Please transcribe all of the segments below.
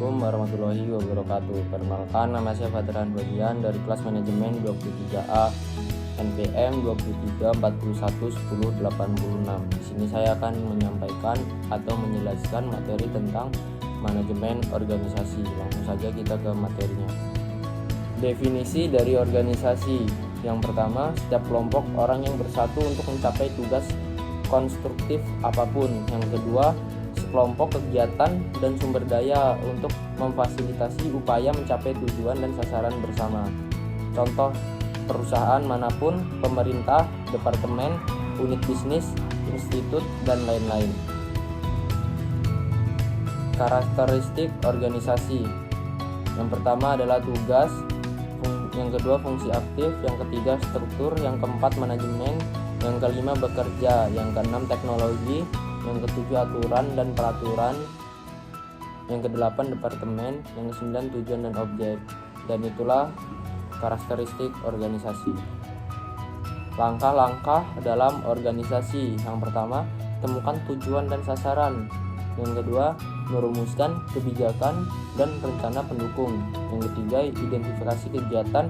Assalamualaikum warahmatullahi wabarakatuh. Perkenalkan, nama saya Fadran Bagian dari kelas manajemen 23A NPM 23411086. Di sini saya akan menyampaikan atau menjelaskan materi tentang manajemen organisasi. Langsung saja kita ke materinya. Definisi dari organisasi. Yang pertama, setiap kelompok orang yang bersatu untuk mencapai tugas konstruktif apapun. Yang kedua, sekelompok kegiatan dan sumber daya untuk memfasilitasi upaya mencapai tujuan dan sasaran bersama. Contoh perusahaan manapun, pemerintah, departemen, unit bisnis, institut, dan lain-lain. Karakteristik organisasi. Yang pertama adalah tugas, yang kedua fungsi aktif, yang ketiga struktur, yang keempat manajemen, yang kelima bekerja, yang keenam teknologi, yang ketujuh aturan dan peraturan, yang kedelapan departemen, yang kesembilan tujuan dan objek. Dan itulah karakteristik organisasi. Langkah-langkah dalam organisasi. Yang pertama, temukan tujuan dan sasaran. Yang kedua, merumuskan kebijakan dan rencana pendukung. Yang ketiga, identifikasi kegiatan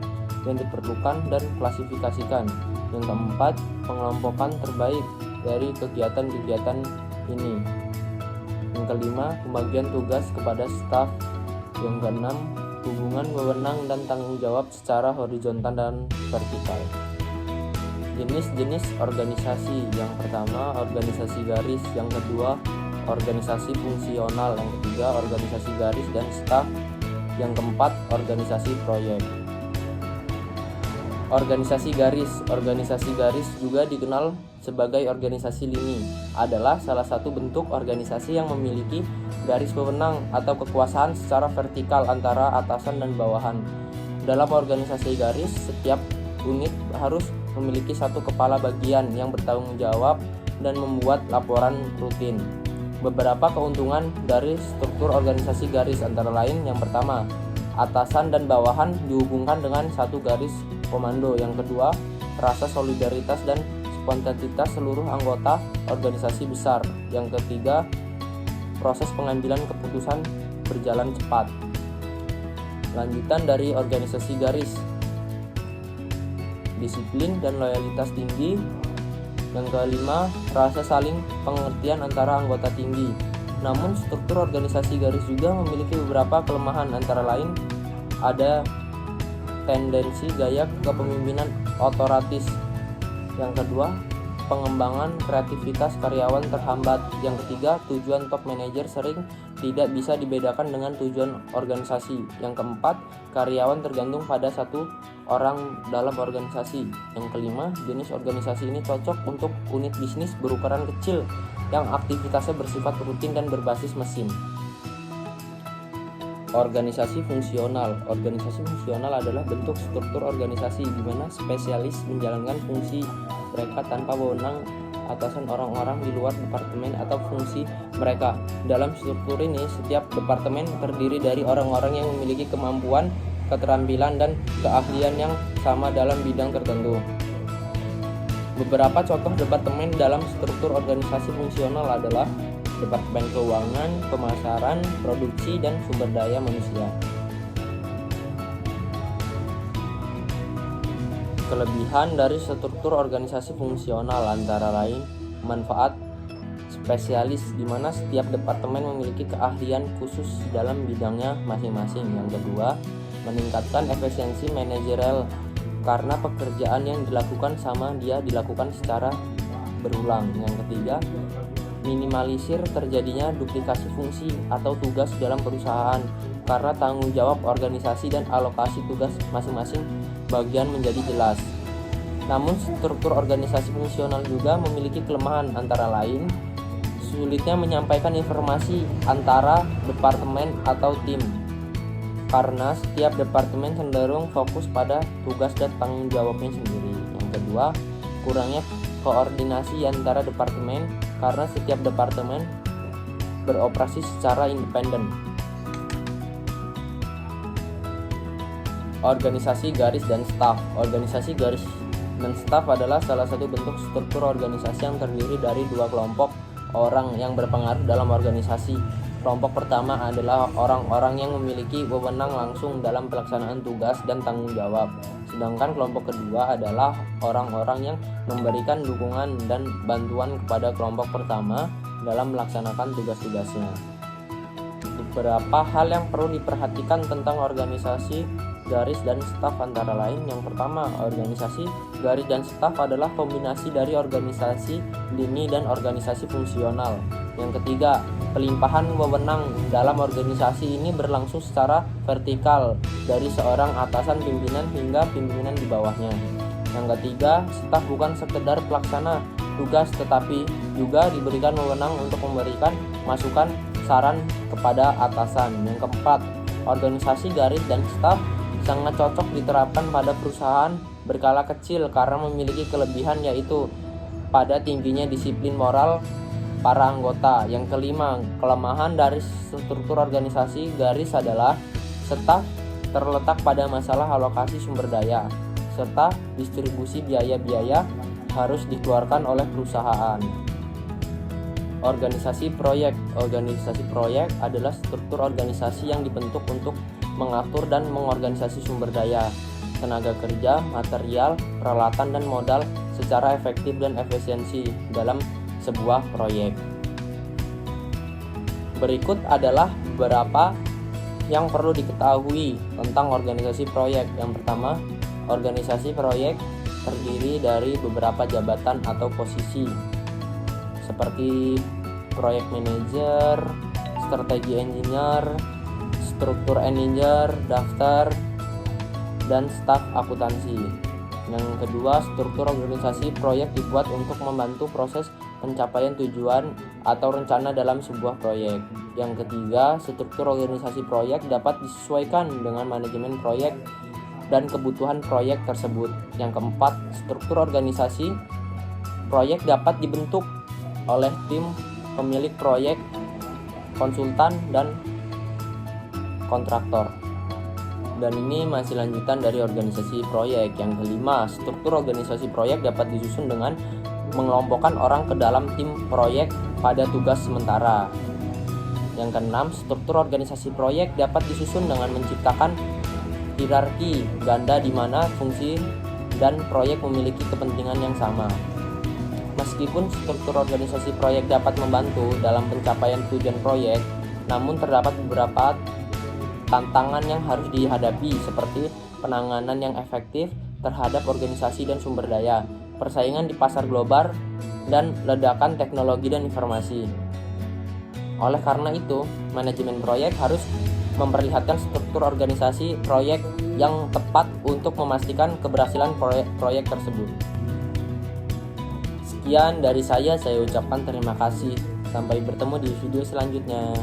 yang diperlukan dan klasifikasikan. Yang keempat, pengelompokan terbaik dari kegiatan-kegiatan ini. Yang kelima, pembagian tugas kepada staf. Yang keenam, hubungan wewenang dan tanggung jawab secara horizontal dan vertikal. Jenis-jenis organisasi. Yang pertama, organisasi garis. Yang kedua, organisasi fungsional. Yang ketiga, organisasi garis dan staf. Yang keempat, organisasi proyek. Organisasi garis. Organisasi garis juga dikenal sebagai organisasi lini, adalah salah satu bentuk organisasi yang memiliki garis wewenang atau kekuasaan secara vertikal antara atasan dan bawahan. Dalam organisasi garis, setiap unit harus memiliki satu kepala bagian yang bertanggung jawab dan membuat laporan rutin. Beberapa keuntungan dari struktur organisasi garis antara lain: yang pertama, atasan dan bawahan dihubungkan dengan satu garis komando. Yang kedua, rasa solidaritas dan spontanitas seluruh anggota organisasi besar. Yang ketiga, proses pengambilan keputusan berjalan cepat. Lanjutan dari organisasi garis: disiplin dan loyalitas tinggi. Yang kelima, rasa saling pengertian antara anggota tinggi. Namun struktur organisasi garis juga memiliki beberapa kelemahan, antara lain ada tendensi gaya kepemimpinan otoritaris. Yang kedua, pengembangan kreativitas karyawan terhambat. Yang ketiga, tujuan top manajer sering tidak bisa dibedakan dengan tujuan organisasi. Yang keempat, karyawan tergantung pada satu orang dalam organisasi. Yang kelima, jenis organisasi ini cocok untuk unit bisnis berukuran kecil yang aktivitasnya bersifat rutin dan berbasis mesin. Organisasi fungsional. Organisasi fungsional adalah bentuk struktur organisasi di mana spesialis menjalankan fungsi mereka tanpa wewenang atasan orang-orang di luar departemen atau fungsi mereka. Dalam struktur ini, setiap departemen terdiri dari orang-orang yang memiliki kemampuan, keterampilan, dan keahlian yang sama dalam bidang tertentu. Beberapa contoh departemen dalam struktur organisasi fungsional adalah Departemen Keuangan, Pemasaran, Produksi, dan Sumber Daya Manusia. Kelebihan dari struktur organisasi fungsional antara lain manfaat spesialis, di mana setiap departemen memiliki keahlian khusus dalam bidangnya masing-masing. Yang kedua, meningkatkan efisiensi manajerial karena pekerjaan yang dilakukan sama dia dilakukan secara berulang. Yang ketiga, minimalisir terjadinya duplikasi fungsi atau tugas dalam perusahaan karena tanggung jawab organisasi dan alokasi tugas masing-masing bagian menjadi jelas. Namun struktur organisasi fungsional juga memiliki kelemahan, antara lain sulitnya menyampaikan informasi antara departemen atau tim karena setiap departemen cenderung fokus pada tugas dan tanggung jawabnya sendiri. Yang kedua, kurangnya koordinasi antara departemen karena setiap departemen beroperasi secara independen. Organisasi garis dan staf. Organisasi garis dan staf adalah salah satu bentuk struktur organisasi yang terdiri dari dua kelompok orang yang berpengaruh dalam organisasi. Kelompok pertama adalah orang-orang yang memiliki wewenang langsung dalam pelaksanaan tugas dan tanggung jawab. Sedangkan kelompok kedua adalah orang-orang yang memberikan dukungan dan bantuan kepada kelompok pertama dalam melaksanakan tugas-tugasnya. Beberapa hal yang perlu diperhatikan tentang organisasi garis dan staf antara lain. Yang pertama, organisasi garis dan staf adalah kombinasi dari organisasi lini dan organisasi fungsional. Yang ketiga, pelimpahan wewenang dalam organisasi ini berlangsung secara vertikal dari seorang atasan pimpinan hingga pimpinan di bawahnya. Yang ketiga, staf bukan sekedar pelaksana tugas tetapi juga diberikan wewenang untuk memberikan masukan saran kepada atasan. Yang keempat, organisasi garis dan staf sangat cocok diterapkan pada perusahaan berskala kecil karena memiliki kelebihan yaitu pada tingginya disiplin moral para anggota. Yang kelima, kelemahan dari struktur organisasi garis adalah staf terletak pada masalah alokasi sumber daya serta distribusi biaya-biaya harus dikeluarkan oleh perusahaan. Organisasi proyek adalah struktur organisasi yang dibentuk untuk mengatur dan mengorganisasi sumber daya, tenaga kerja, material, peralatan, dan modal secara efektif dan efisiensi dalam sebuah proyek. Berikut adalah beberapa yang perlu diketahui tentang organisasi proyek. Yang pertama, organisasi proyek terdiri dari beberapa jabatan atau posisi seperti proyek manager, strategi engineer, struktur engineer, daftar, dan staf akuntansi. Yang kedua, struktur organisasi proyek dibuat untuk membantu proses pencapaian tujuan atau rencana dalam sebuah proyek. Yang ketiga, struktur organisasi proyek dapat disesuaikan dengan manajemen proyek dan kebutuhan proyek tersebut. Yang keempat, struktur organisasi proyek dapat dibentuk oleh tim pemilik proyek, konsultan, dan kontraktor. Dan ini masih lanjutan dari organisasi proyek. Yang kelima, struktur organisasi proyek dapat disusun dengan mengelompokkan orang ke dalam tim proyek pada tugas sementara. Yang keenam, struktur organisasi proyek dapat disusun dengan menciptakan hierarki ganda di mana fungsi dan proyek memiliki kepentingan yang sama. Meskipun struktur organisasi proyek dapat membantu dalam pencapaian tujuan proyek, namun terdapat beberapa tantangan yang harus dihadapi seperti penanganan yang efektif terhadap organisasi dan sumber daya, persaingan di pasar global, dan ledakan teknologi dan informasi. Oleh karena itu, manajemen proyek harus memperlihatkan struktur organisasi proyek yang tepat untuk memastikan keberhasilan proyek tersebut. Sekian dari saya ucapkan terima kasih. Sampai bertemu di video selanjutnya.